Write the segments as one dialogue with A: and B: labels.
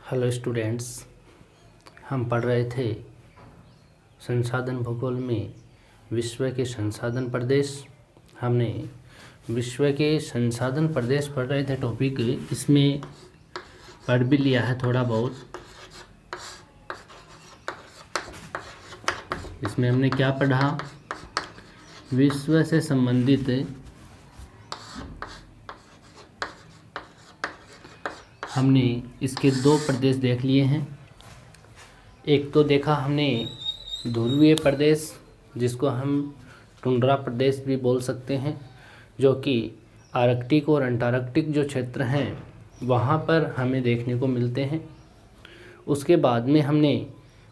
A: Hello students, हम पढ़ रहे थे संसाधन भूगोल में विश्व के संसाधन प्रदेश। हमने विश्व के संसाधन प्रदेश पढ़ रहे थे टॉपिक, इसमें पढ़ भी लिया है थोड़ा बहुत। इसमें हमने क्या पढ़ा? विश्व से संबंधित हमने इसके दो प्रदेश देख लिए हैं। एक तो देखा हमने ध्रुवीय प्रदेश, जिसको हम टुंड्रा प्रदेश भी बोल सकते हैं, जो कि आर्कटिक और अंटार्कटिक जो क्षेत्र हैं वहाँ पर हमें देखने को मिलते हैं। उसके बाद में हमने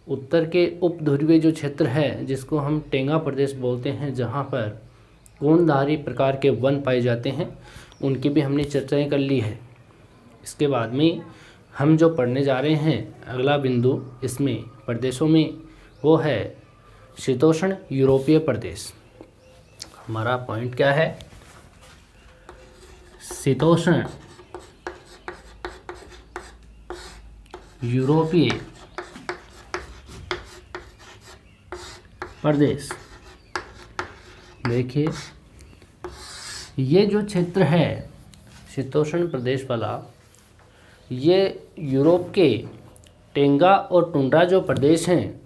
A: उत्तर के उपध्रुवीय जो क्षेत्र है, जिसको हम टेंगा प्रदेश बोलते हैं, जहाँ पर कोणधारी प्रकार के वन पाए जाते हैं, उनकी भी हमने चर्चाएं कर ली है। इसके बाद में हम जो पढ़ने जा रहे हैं अगला बिंदु इसमें प्रदेशों में, वो है शीतोष्ण यूरोपीय प्रदेश। हमारा पॉइंट क्या है? शीतोष्ण यूरोपीय प्रदेश। देखिए, ये जो क्षेत्र है शीतोष्ण प्रदेश वाला, ये यूरोप के टेंगा और टुंड्रा जो प्रदेश हैं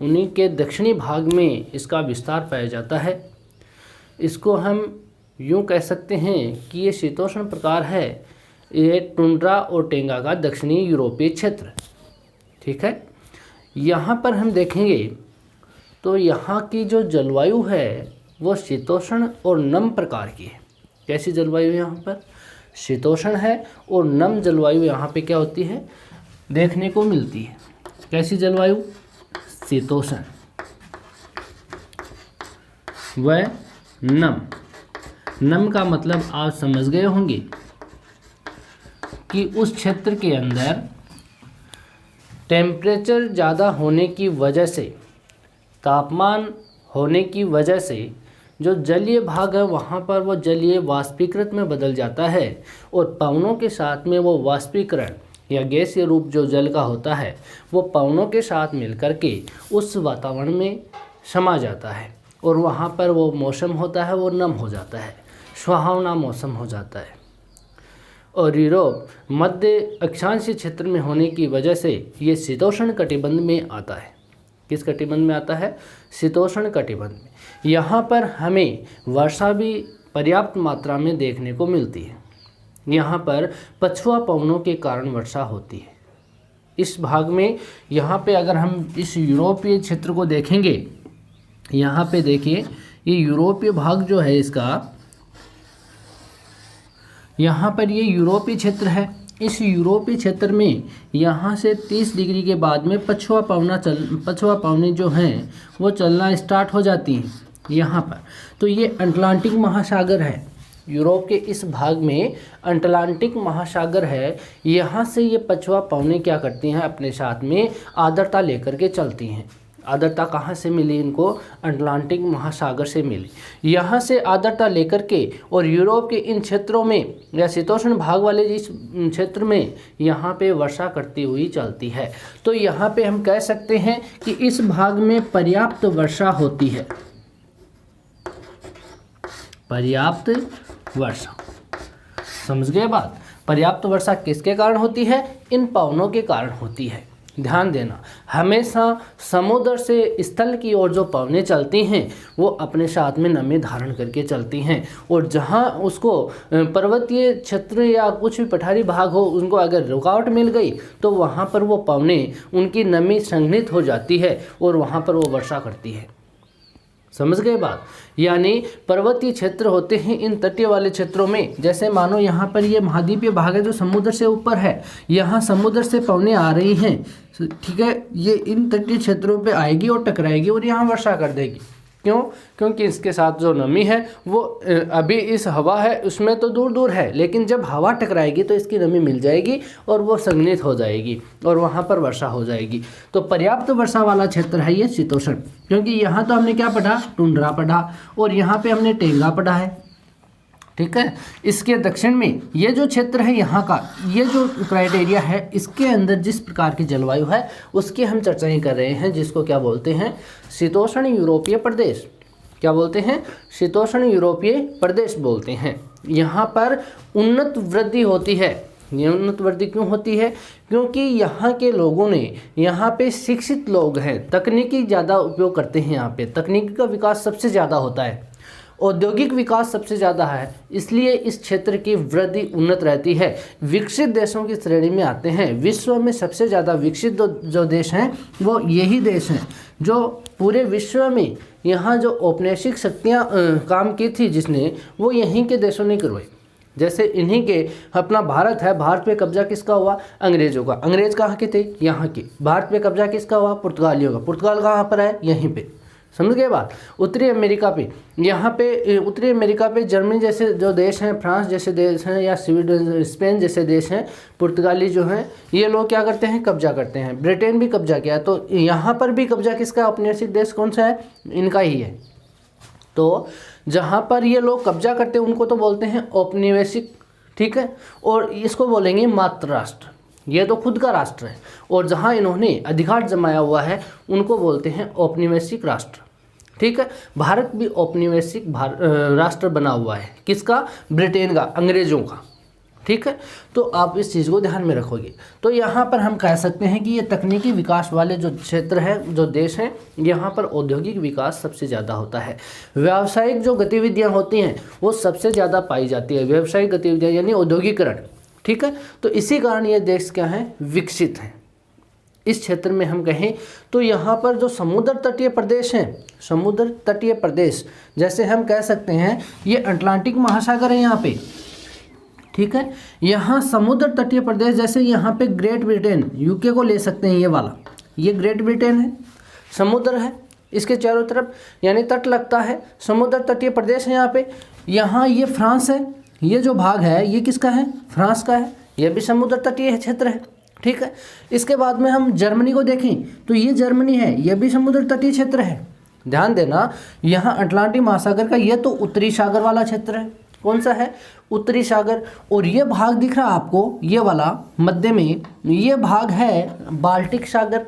A: उन्हीं के दक्षिणी भाग में इसका विस्तार पाया जाता है। इसको हम यूँ कह सकते हैं कि ये शीतोष्ण प्रकार है, ये टुंड्रा और टेंगा का दक्षिणी यूरोपीय क्षेत्र। ठीक है, यहाँ पर हम देखेंगे तो यहाँ की जो जलवायु है वो शीतोष्ण और नम प्रकार की है। कैसी जलवायु यहाँ पर? शीतोष्ण है और नम जलवायु यहाँ पे क्या होती है? देखने को मिलती है। कैसी जलवायु? शीतोष्ण व नम। नम का मतलब आप समझ गए होंगे कि उस क्षेत्र के अंदर टेम्परेचर ज़्यादा होने की वजह से, तापमान होने की वजह से जो जलीय भाग है वहाँ पर वो जलीय वाष्पीकृत में बदल जाता है, और पवनों के साथ में वो वाष्पीकरण या गैसीय रूप जो जल का होता है वो पवनों के साथ मिलकर के उस वातावरण में समा जाता है, और वहाँ पर वो मौसम होता है वो नम हो जाता है, सुहावना मौसम हो जाता है। और यूरोप मध्य अक्षांशीय क्षेत्र में होने की वजह से ये शीतोष्ण कटिबंध में आता है। किस कटिबंध में आता है? शीतोष्ण कटिबंध में। यहाँ पर हमें वर्षा भी पर्याप्त मात्रा में देखने को मिलती है। यहाँ पर पछुआ पवनों के कारण वर्षा होती है। इस भाग में, यहाँ पे अगर हम इस यूरोपीय क्षेत्र को देखेंगे, यहाँ पे देखिए ये यूरोपीय भाग जो है इसका, यहाँ पर ये यूरोपीय क्षेत्र है। इस यूरोपीय क्षेत्र में यहाँ से 30 डिग्री के बाद में पछुआ पवनें जो हैं वो चलना स्टार्ट हो जाती हैं यहाँ पर। तो ये अटलांटिक महासागर है, यूरोप के इस भाग में अटलांटिक महासागर है। यहाँ से ये पछुआ पवनें क्या करती हैं? अपने साथ में आर्द्रता लेकर के चलती हैं। आर्द्रता कहाँ से मिली इनको? अटलांटिक महासागर से मिली। यहाँ से आर्द्रता लेकर के और यूरोप के इन क्षेत्रों में या शीतोष्ण भाग वाले इस क्षेत्र में यहाँ पे वर्षा करती हुई चलती है। तो यहाँ पे हम कह सकते हैं कि इस भाग में पर्याप्त वर्षा होती है। पर्याप्त वर्षा, समझ गए बात? पर्याप्त वर्षा किसके कारण होती है? इन पवनों के कारण होती है। ध्यान देना, हमेशा समुद्र से स्थल की ओर जो पवनें चलती हैं वो अपने साथ में नमी धारण करके चलती हैं, और जहां उसको पर्वतीय क्षेत्र या कुछ भी पठारी भाग हो, उनको अगर रुकावट मिल गई तो वहां पर वो पवनें, उनकी नमी संघनित हो जाती है और वहां पर वो वर्षा करती है। समझ गए बात? यानी पर्वतीय क्षेत्र होते हैं इन तटीय वाले क्षेत्रों में, जैसे मानो यहाँ पर ये महाद्वीपीय भाग है जो समुद्र से ऊपर है, यहाँ समुद्र से पवनें आ रही हैं, ठीक है, ये इन तटीय क्षेत्रों पे आएगी और टकराएगी और यहाँ वर्षा कर देगी। क्यों? क्योंकि इसके साथ जो नमी है वो अभी इस हवा है उसमें तो दूर दूर है, लेकिन जब हवा टकराएगी तो इसकी नमी मिल जाएगी और वो संघनित हो जाएगी और वहाँ पर वर्षा हो जाएगी। तो पर्याप्त वर्षा वाला क्षेत्र है ये शीतोष्ण। क्योंकि यहाँ तो हमने क्या पढ़ा? टुंड्रा पढ़ा, और यहाँ पे हमने टेंगा पढ़ा है। ठीक है। इसके दक्षिण में ये जो क्षेत्र है यहाँ का, ये जो क्राइटेरिया है, इसके अंदर जिस प्रकार की जलवायु है उसकी हम चर्चा ही कर रहे हैं, जिसको क्या बोलते हैं, शीतोष्ण यूरोपीय प्रदेश। क्या बोलते हैं, शीतोष्ण यूरोपीय प्रदेश बोलते हैं। यहाँ पर उन्नत वृद्धि होती है। ये उन्नत वृद्धि क्यों होती है, क्योंकि यहाँ के लोगों ने, यहाँ पे शिक्षित लोग हैं, तकनीकी ज़्यादा उपयोग करते हैं, यहाँ पे तकनीकी का विकास सबसे ज़्यादा होता है, औद्योगिक विकास सबसे ज़्यादा है, इसलिए इस क्षेत्र की वृद्धि उन्नत रहती है। विकसित देशों की श्रेणी में आते हैं। विश्व में सबसे ज़्यादा विकसित जो देश हैं वो यही देश हैं, जो पूरे विश्व में यहाँ जो औपनिवेशिक शक्तियाँ काम की थी जिसने, वो यहीं के देशों ने करवाई। जैसे इन्हीं के अपना भारत है, भारत पे कब्जा किसका हुआ, अंग्रेज़ों का। अंग्रेज़ कहाँ के थे, यहाँ के। भारत पे कब्जा किसका हुआ, पुर्तगालियों का। पुर्तगाल कहाँ पर है, यहीं पे। समझ गए बात। उत्तरी अमेरिका पे, यहाँ पे उत्तरी अमेरिका पे जर्मनी जैसे जो देश हैं, फ्रांस जैसे देश हैं, या स्वीडन, स्पेन जैसे देश हैं, पुर्तगाली जो हैं, ये लोग क्या करते हैं, कब्जा करते हैं। ब्रिटेन भी कब्जा किया, तो यहाँ पर भी कब्जा किसका, औपनिवेशिक देश कौन सा है, इनका ही है। तो जहाँ पर ये लोग कब्जा करते हैं उनको तो बोलते हैं औपनिवेशिक, ठीक है, और इसको बोलेंगे मातृ राष्ट्र। ये तो खुद का राष्ट्र है, और जहाँ इन्होंने अधिकार जमाया हुआ है उनको बोलते हैं औपनिवेशिक राष्ट्र, ठीक है। भारत भी औपनिवेशिक राष्ट्र बना हुआ है, किसका, ब्रिटेन का, अंग्रेज़ों का, ठीक है। तो आप इस चीज़ को ध्यान में रखोगे। तो यहाँ पर हम कह सकते हैं कि ये तकनीकी विकास वाले जो क्षेत्र है, जो देश हैं, यहाँ पर औद्योगिक विकास सबसे ज़्यादा होता है। व्यावसायिक जो गतिविधियाँ होती हैं वो सबसे ज़्यादा पाई जाती है, व्यावसायिक गतिविधियाँ यानी औद्योगिकरण, ठीक है। तो इसी कारण ये देश क्या है, विकसित है। इस क्षेत्र में हम कहें तो यहाँ पर जो समुद्र तटीय प्रदेश हैं, समुद्र तटीय प्रदेश, जैसे हम कह सकते हैं ये अटलांटिक महासागर है यहाँ पे, ठीक है। यहाँ समुद्र तटीय प्रदेश, जैसे यहाँ पे ग्रेट ब्रिटेन, यूके को ले सकते हैं, ये वाला, ये ग्रेट ब्रिटेन है, समुद्र है इसके चारों तरफ, यानी तट लगता है, समुद्र तटीय प्रदेश है यहाँ पे। यहाँ ये फ्रांस है, ये जो भाग है ये किसका है, फ्रांस का है, ये भी समुद्र तटीय क्षेत्र है, ठीक है। इसके बाद में हम जर्मनी को देखें तो ये जर्मनी है, ये भी समुद्र तटीय क्षेत्र है। ध्यान देना, यहाँ अटलांटिक महासागर का ये तो उत्तरी सागर वाला क्षेत्र है, कौन सा है, उत्तरी सागर। और ये भाग दिख रहा है आपको, ये वाला मध्य में, ये भाग है बाल्टिक सागर।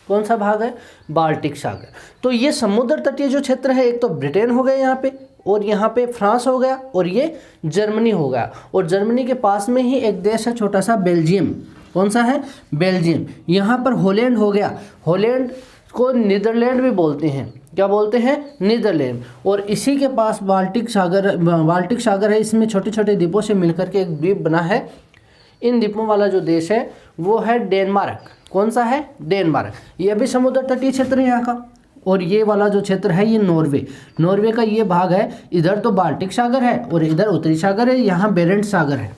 A: कौन सा भाग है, बाल्टिक सागर। तो ये समुद्र तटीय जो क्षेत्र है, एक तो ब्रिटेन हो गया यहाँ पे, और यहाँ पे फ्रांस हो गया, और ये जर्मनी हो गया। और जर्मनी के पास में ही एक देश है छोटा सा, बेल्जियम। कौन सा है, बेल्जियम। यहाँ पर हॉलैंड हो गया, हॉलैंड को नीदरलैंड भी बोलते हैं, क्या बोलते हैं, नीदरलैंड। और इसी के पास बाल्टिक सागर है, इसमें छोटे छोटे द्वीपों से मिलकर के एक द्वीप बना है। इन द्वीपों वाला जो देश है वो है डेनमार्क। कौन सा है, डेनमार्क। ये भी समुद्र तटीय क्षेत्र है यहाँ का। और ये वाला जो क्षेत्र है ये नॉर्वे, नॉर्वे का ये भाग है। इधर तो बाल्टिक सागर है और इधर उत्तरी सागर है, यहाँ बेरेंट्स सागर है,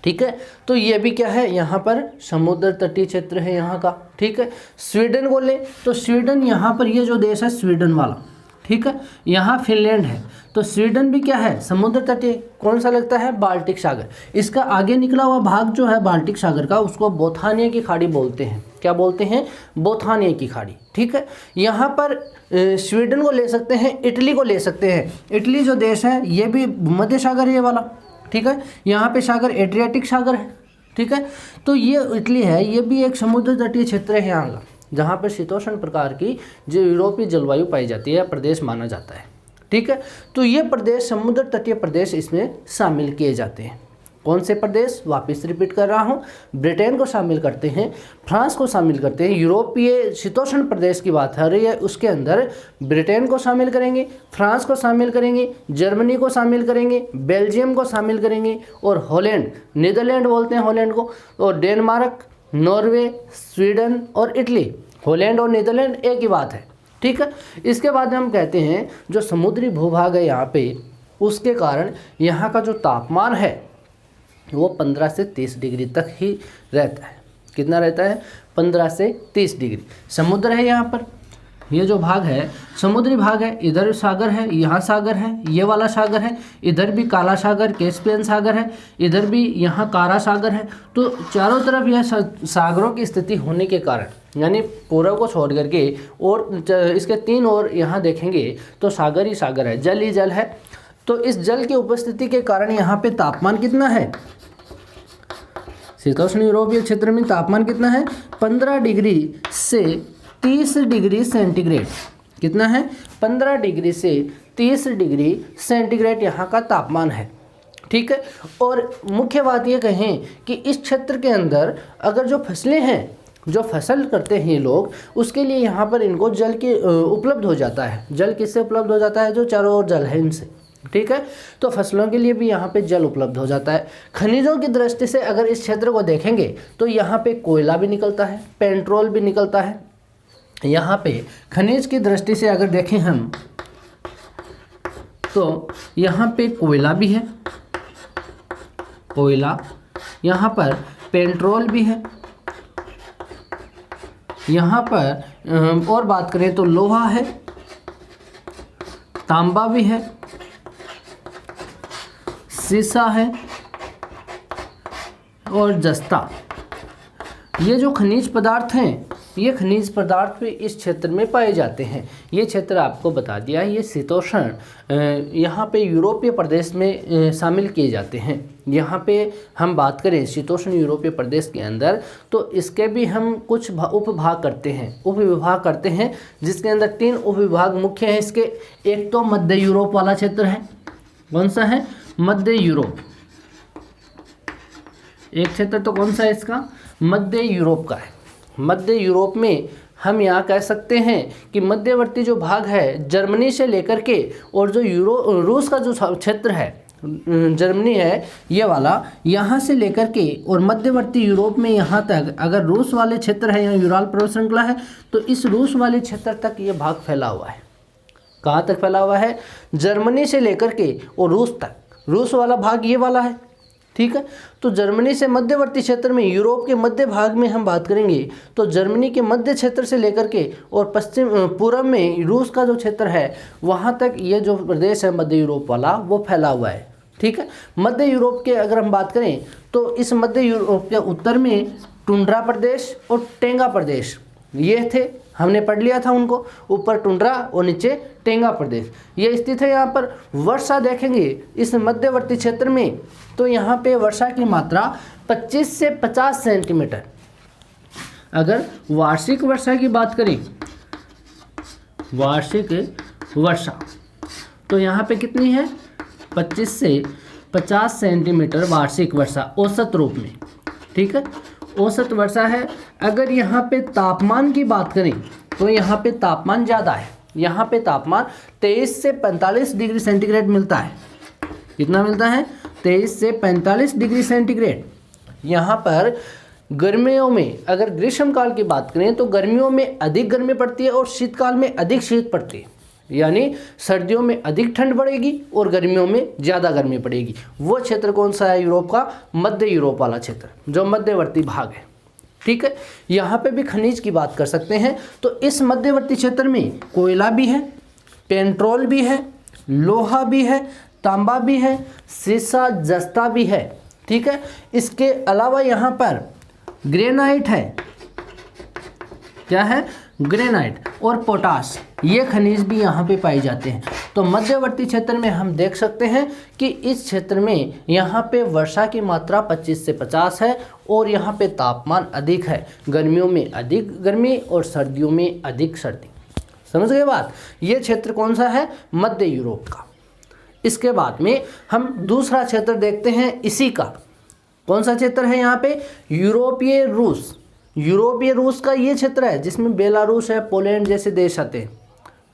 A: ठीक है। तो ये भी क्या है, यहाँ पर समुद्र तटीय क्षेत्र है यहाँ का, ठीक है। स्वीडन को ले तो स्वीडन, यहाँ पर ये जो देश है स्वीडन वाला, ठीक है। यहाँ फिनलैंड है, तो स्वीडन भी क्या है, समुद्र तटीय। कौन सा लगता है, बाल्टिक सागर। इसका आगे निकला हुआ भाग जो है बाल्टिक सागर का, उसको बोथानिया की खाड़ी बोलते हैं। क्या बोलते हैं, बोथानिया की खाड़ी, ठीक है। यहाँ पर स्वीडन को ले सकते हैं, इटली को ले सकते हैं। इटली जो देश है ये भी भूमध्य सागर है ये वाला, ठीक है। यहाँ पे सागर एड्रियाटिक सागर है, ठीक है। तो ये इटली है, ये भी एक समुद्र तटीय क्षेत्र है यहाँ का, जहाँ पर शीतोष्ण प्रकार की जो यूरोपीय जलवायु पाई जाती है, प्रदेश माना जाता है, ठीक है। तो ये प्रदेश, समुद्र तटीय प्रदेश इसमें शामिल किए जाते हैं। कौन से प्रदेश, वापस रिपीट कर रहा हूँ, ब्रिटेन को शामिल करते हैं, फ्रांस को शामिल करते हैं। यूरोपीय शीतोष्ण प्रदेश की बात हो रही है, उसके अंदर ब्रिटेन को शामिल करेंगे, फ्रांस को शामिल करेंगे, जर्मनी को शामिल करेंगे, बेल्जियम को शामिल करेंगे, और हॉलैंड, नीदरलैंड बोलते हैं हॉलैंड को, और डेनमार्क, नॉर्वे, स्वीडन और इटली। हॉलैंड और नीदरलैंड एक ही बात है, ठीक है। इसके बाद हम कहते हैं जो समुद्री भूभाग है यहाँ पे, उसके कारण यहाँ का जो तापमान है वो 15 से 30 डिग्री तक ही रहता है। कितना रहता है, 15 से 30 डिग्री। समुद्र है यहाँ पर, ये जो भाग है समुद्री भाग है, इधर सागर है, यहाँ सागर है, ये वाला सागर है, इधर भी काला सागर, कैस्पियन सागर है, इधर भी यहाँ कारा सागर है। तो चारों तरफ यह सागरों की स्थिति होने के कारण, यानी पूर्व को छोड़ करके और इसके तीन ओर यहाँ देखेंगे तो सागर ही सागर है, जल ही जल है। तो इस जल की उपस्थिति के कारण यहाँ पे तापमान कितना है, शीतोष्ण यूरोपीय क्षेत्र में तापमान कितना है, 15 डिग्री से 30 डिग्री सेंटीग्रेड। कितना है, 15 डिग्री से 30 डिग्री सेंटीग्रेड यहाँ का तापमान है। ठीक है। और मुख्य बात ये कहें कि इस क्षेत्र के अंदर अगर जो फसलें हैं, जो फसल करते हैं ये लोग, उसके लिए यहाँ पर इनको जल के उपलब्ध हो जाता है। जल किससे उपलब्ध हो जाता है, जो चारों ओर जल है इनसे। ठीक है। तो फसलों के लिए भी यहाँ पे जल उपलब्ध हो जाता है। खनिजों की दृष्टि से अगर इस क्षेत्र को देखेंगे तो यहाँ पे कोयला भी निकलता है, पेट्रोल भी निकलता है। यहाँ पे खनिज की दृष्टि से अगर देखें हम तो यहाँ पे कोयला भी है, कोयला, यहाँ पर पेट्रोल भी है, यहाँ पर और बात करें तो लोहा है, तांबा भी है, सीसा है और जस्ता। ये जो खनिज पदार्थ हैं, ये खनिज पदार्थ भी इस क्षेत्र में पाए जाते हैं। ये क्षेत्र आपको बता दिया है, ये शीतोष्ण यहाँ पे यूरोपीय प्रदेश में शामिल किए जाते हैं। यहाँ पे हम बात करें शीतोष्ण यूरोपीय प्रदेश के अंदर, तो इसके भी हम कुछ उपभाग करते हैं, उपविभाग करते हैं, जिसके अंदर 3 उपविभाग मुख्य हैं इसके। एक तो मध्य यूरोप वाला क्षेत्र है। कौन सा है, मध्य यूरोप। एक क्षेत्र तो कौन सा है इसका, मध्य यूरोप का है। मध्य यूरोप में हम यहाँ कह सकते हैं कि मध्यवर्ती जो भाग है जर्मनी से लेकर के, और जो रूस का जो क्षेत्र है, जर्मनी है ये वाला, यहाँ से लेकर के और मध्यवर्ती यूरोप में यहाँ तक, अगर रूस वाले क्षेत्र है, यहाँ यूराल पर्वत श्रृंखला है, तो इस रूस वाले क्षेत्र तक ये भाग फैला हुआ है। कहाँ तक फैला हुआ है, जर्मनी से लेकर के और रूस तक। रूस वाला भाग ये वाला है। ठीक है। तो जर्मनी से मध्यवर्ती क्षेत्र में, यूरोप के मध्य भाग में हम बात करेंगे तो जर्मनी के मध्य क्षेत्र से लेकर के और पश्चिम पूर्व में रूस का जो क्षेत्र है वहाँ तक ये जो प्रदेश है मध्य यूरोप वाला, वो फैला हुआ है। ठीक है। मध्य यूरोप के अगर हम बात करें तो इस मध्य यूरोप के उत्तर में टुंड्रा प्रदेश और टेंगा प्रदेश ये थे, हमने पढ़ लिया था उनको। ऊपर टुंड्रा और नीचे टेंगा प्रदेश ये स्थित है। यहाँ पर वर्षा देखेंगे इस मध्यवर्ती क्षेत्र में, तो यहाँ पे वर्षा की मात्रा 25 से 50 सेंटीमीटर। अगर वार्षिक वर्षा की बात करें, वार्षिक वर्षा, तो यहाँ पे कितनी है, 25 से 50 सेंटीमीटर वार्षिक वर्षा औसत रूप में। ठीक है, औसत वर्षा है। अगर यहाँ पे तापमान की बात करें तो यहाँ पे तापमान ज़्यादा है। यहाँ पे तापमान 23 से 45 डिग्री सेंटीग्रेड मिलता है। कितना मिलता है, 23 से 45 डिग्री सेंटीग्रेड। यहाँ पर गर्मियों में, अगर ग्रीष्म काल की बात करें तो गर्मियों में अधिक गर्मी पड़ती है और शीतकाल में अधिक शीत पड़ती है। यानी सर्दियों में अधिक ठंड पड़ेगी और गर्मियों में ज़्यादा गर्मी पड़ेगी। वो क्षेत्र कौन सा है यूरोप का, मध्य यूरोप वाला क्षेत्र, जो मध्यवर्ती भाग है। ठीक है। यहाँ पे भी खनिज की बात कर सकते हैं। तो इस मध्यवर्ती क्षेत्र में कोयला भी है, पेट्रोल भी है, लोहा भी है, तांबा भी है, सीसा जस्ता भी है। ठीक है। इसके अलावा यहाँ पर ग्रेनाइट है। क्या है, ग्रेनाइट और पोटाश, ये खनिज भी यहाँ पे पाए जाते हैं। तो मध्यवर्ती क्षेत्र में हम देख सकते हैं कि इस क्षेत्र में यहाँ पे वर्षा की मात्रा 25 से 50 है और यहाँ पे तापमान अधिक है। गर्मियों में अधिक गर्मी और सर्दियों में अधिक सर्दी। समझ गए बात। ये क्षेत्र कौन सा है, मध्य यूरोप का। इसके बाद में हम दूसरा क्षेत्र देखते हैं इसी का। कौन सा क्षेत्र है यहाँ पे, यूरोपीय रूस। यूरोपीय रूस का ये क्षेत्र है जिसमें बेलारूस है, पोलैंड जैसे देश आते हैं।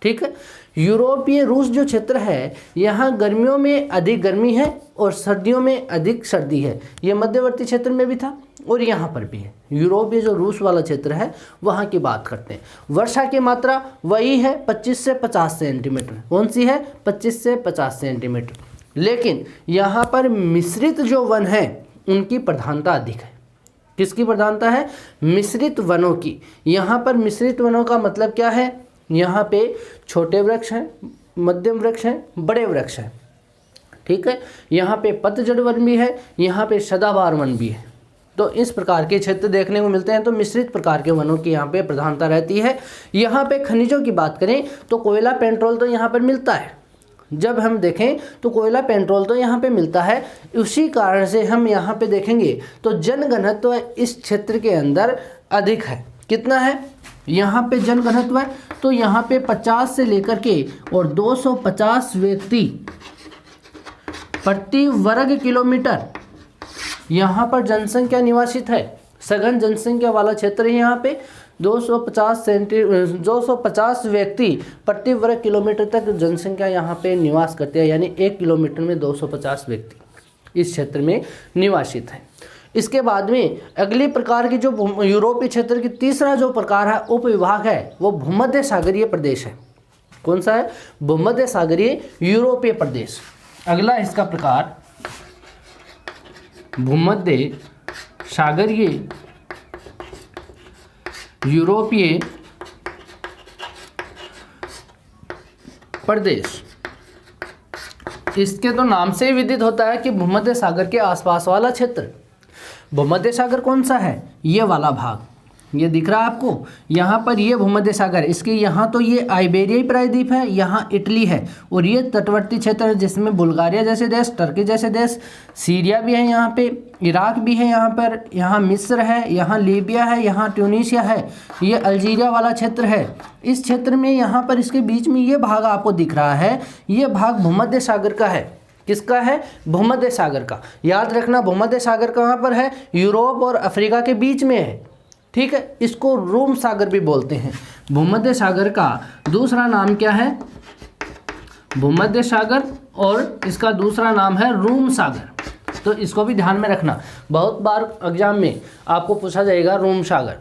A: ठीक है। यूरोपीय रूस जो क्षेत्र है, यहाँ गर्मियों में अधिक गर्मी है और सर्दियों में अधिक सर्दी है। ये मध्यवर्ती क्षेत्र में भी था और यहाँ पर भी है। यूरोपीय जो रूस वाला क्षेत्र है वहाँ की बात करते हैं। वर्षा की मात्रा वही है 25 से 50 सेंटीमीटर। कौन सी है, 25 से 50 सेंटीमीटर। लेकिन यहाँ पर मिश्रित जो वन है उनकी प्रधानता अधिक है। किसकी प्रधानता है, मिश्रित वनों की। यहाँ पर मिश्रित वनों का मतलब क्या है, यहाँ पे छोटे वृक्ष हैं, मध्यम वृक्ष हैं, बड़े वृक्ष हैं। ठीक है। यहाँ पे पतझड़ वन भी है, यहाँ पे सदाबहार वन भी है। तो इस प्रकार के क्षेत्र देखने को मिलते हैं। तो मिश्रित प्रकार के वनों की यहाँ पे प्रधानता रहती है। यहाँ पे खनिजों की बात करें तो कोयला, पेट्रोल तो यहाँ पर मिलता है। जब हम देखें तो कोयला पेट्रोल तो यहाँ पे मिलता है, उसी कारण से हम यहाँ पे देखेंगे तो जनघनत्व इस क्षेत्र के अंदर अधिक है। कितना है यहाँ पे जनघनत्व? तो यहाँ पे 50 से लेकर के और 250 व्यक्ति प्रति वर्ग किलोमीटर यहाँ पर जनसंख्या निवासित है। सघन जनसंख्या वाला क्षेत्र है यहाँ पे। 250 व्यक्ति प्रति वर्ग किलोमीटर तक जनसंख्या यहाँ पे निवास करते हैं, यानी 1 किलोमीटर में 250 व्यक्ति इस क्षेत्र में निवासित हैं। इसके बाद में अगली प्रकार की जो यूरोपीय क्षेत्र की तीसरा जो प्रकार है उपविभाग है वो भूमध्य सागरीय प्रदेश है। कौन सा है? भूमध्य सागरीय यूरोपीय प्रदेश। अगला इसका प्रकार भूमध्य सागरीय यूरोपीय प्रदेश। इसके तो नाम से ही विदित होता है कि भूमध्य सागर के आसपास वाला क्षेत्र। भूमध्य सागर कौन सा है? ये वाला भाग, ये दिख रहा है आपको यहाँ पर, ये भूमध्य सागर। इसके यहाँ तो ये आइबेरियाई प्रायद्वीप है, यहाँ इटली है, और ये तटवर्ती क्षेत्र है जिसमें बुल्गारिया जैसे देश, टर्की जैसे देश, सीरिया भी है यहाँ पे, इराक भी है यहाँ पर, यहाँ मिस्र है, यहाँ लीबिया है, यहाँ ट्यूनीशिया है, ये अल्जीरिया वाला क्षेत्र है। इस क्षेत्र में यहाँ पर इसके बीच में ये भाग आपको दिख रहा है, ये भाग भूमध्य सागर का है। किसका है? भूमध्य सागर का। याद रखना भूमध्य सागर कहाँ पर है? यूरोप और अफ्रीका के बीच में है। ठीक है, इसको रूम सागर भी बोलते हैं। भूमध्य सागर का दूसरा नाम क्या है? भूमध्य सागर, और इसका दूसरा नाम है रूम सागर। तो इसको भी ध्यान में रखना, बहुत बार एग्जाम में आपको पूछा जाएगा रूम सागर।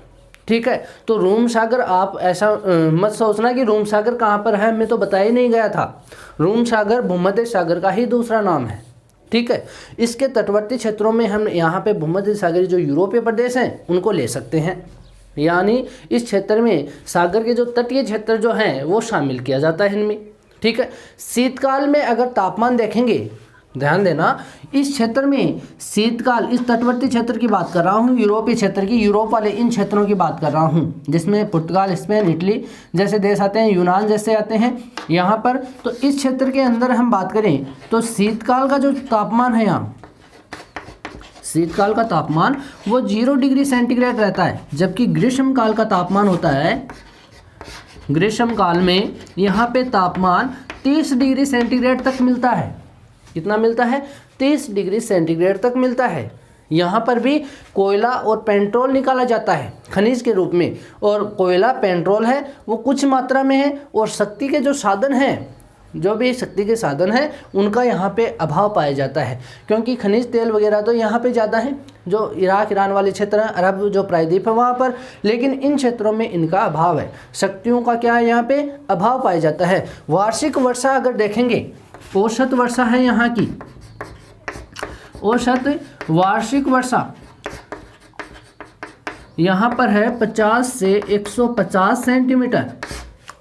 A: ठीक है, तो रूम सागर आप ऐसा मत सोचना कि रूम सागर कहाँ पर है, मैं तो बता ही नहीं गया था। रूम सागर भूमध्य सागर का ही दूसरा नाम है। ठीक है, इसके तटवर्ती क्षेत्रों में हम यहाँ पे भूमध्य सागरीय जो यूरोपीय प्रदेश हैं उनको ले सकते हैं, यानी इस क्षेत्र में सागर के जो तटीय क्षेत्र जो हैं वो शामिल किया जाता है इनमें। ठीक है, शीतकाल में अगर तापमान देखेंगे, ध्यान देना, इस क्षेत्र में शीतकाल, इस तटवर्ती क्षेत्र की बात कर रहा हूँ, यूरोपीय क्षेत्र की, यूरोप वाले इन क्षेत्रों की बात कर रहा हूँ जिसमें पुर्तगाल, स्पेन, इटली जैसे देश आते हैं, यूनान जैसे आते हैं यहाँ पर। तो इस क्षेत्र के अंदर हम बात करें तो शीतकाल का जो तापमान है, यहाँ शीतकाल का तापमान वो 0 डिग्री सेंटीग्रेड रहता है, जबकि ग्रीष्मकाल का तापमान होता है, ग्रीष्मकाल में यहाँ पे तापमान 30 डिग्री सेंटीग्रेड तक मिलता है। कितना मिलता है? 30 डिग्री सेंटीग्रेड तक मिलता है। यहाँ पर भी कोयला और पेट्रोल निकाला जाता है खनिज के रूप में, और कोयला पेट्रोल है वो कुछ मात्रा में है, और शक्ति के जो साधन हैं, जो भी शक्ति के साधन हैं उनका यहाँ पे अभाव पाया जाता है, क्योंकि खनिज तेल वगैरह तो यहाँ पे ज़्यादा है, जो इराक ईरान वाले क्षेत्र हैं, अरब जो प्रायद्वीप है वहाँ पर, लेकिन इन क्षेत्रों में इनका अभाव है, शक्तियों का क्या है यहाँ पे अभाव पाया जाता है। वार्षिक वर्षा अगर देखेंगे, औसत वर्षा है यहाँ की, औसत वार्षिक वर्षा यहाँ पर है 50 से 150 सेंटीमीटर।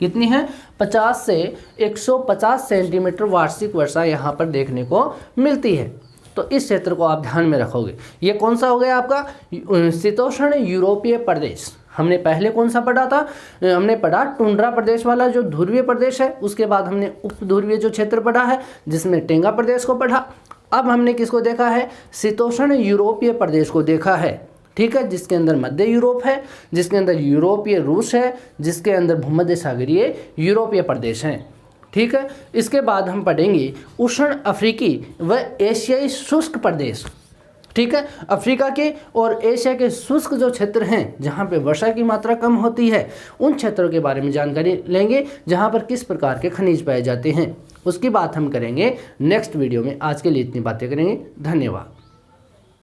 A: कितनी है? 50 से 150 सेंटीमीटर वार्षिक वर्षा यहाँ पर देखने को मिलती है। तो इस क्षेत्र को आप ध्यान में रखोगे। ये कौन सा हो गया आपका? शीतोष्ण यूरोपीय प्रदेश। हमने पहले कौन सा पढ़ा था? हमने पढ़ा टुंड्रा प्रदेश वाला जो ध्रुवीय प्रदेश है, उसके बाद हमने उप ध्रुवीय जो क्षेत्र पढ़ा है जिसमें टेंगा प्रदेश को पढ़ा। अब हमने किसको देखा है? शीतोष्ण यूरोपीय प्रदेश को देखा है। ठीक है, जिसके अंदर मध्य यूरोप है, जिसके अंदर यूरोपीय रूस है, जिसके अंदर भूमध्य सागरीय यूरोपीय प्रदेश हैं। ठीक है, इसके बाद हम पढ़ेंगे उष्ण अफ्रीकी व एशियाई शुष्क प्रदेश। ठीक है, अफ्रीका के और एशिया के शुष्क जो क्षेत्र हैं जहाँ पे वर्षा की मात्रा कम होती है, उन क्षेत्रों के बारे में जानकारी लेंगे जहाँ पर किस प्रकार के खनिज पाए जाते हैं। उसकी बात हम करेंगे नेक्स्ट वीडियो में। आज के लिए इतनी बातें करेंगे। धन्यवाद।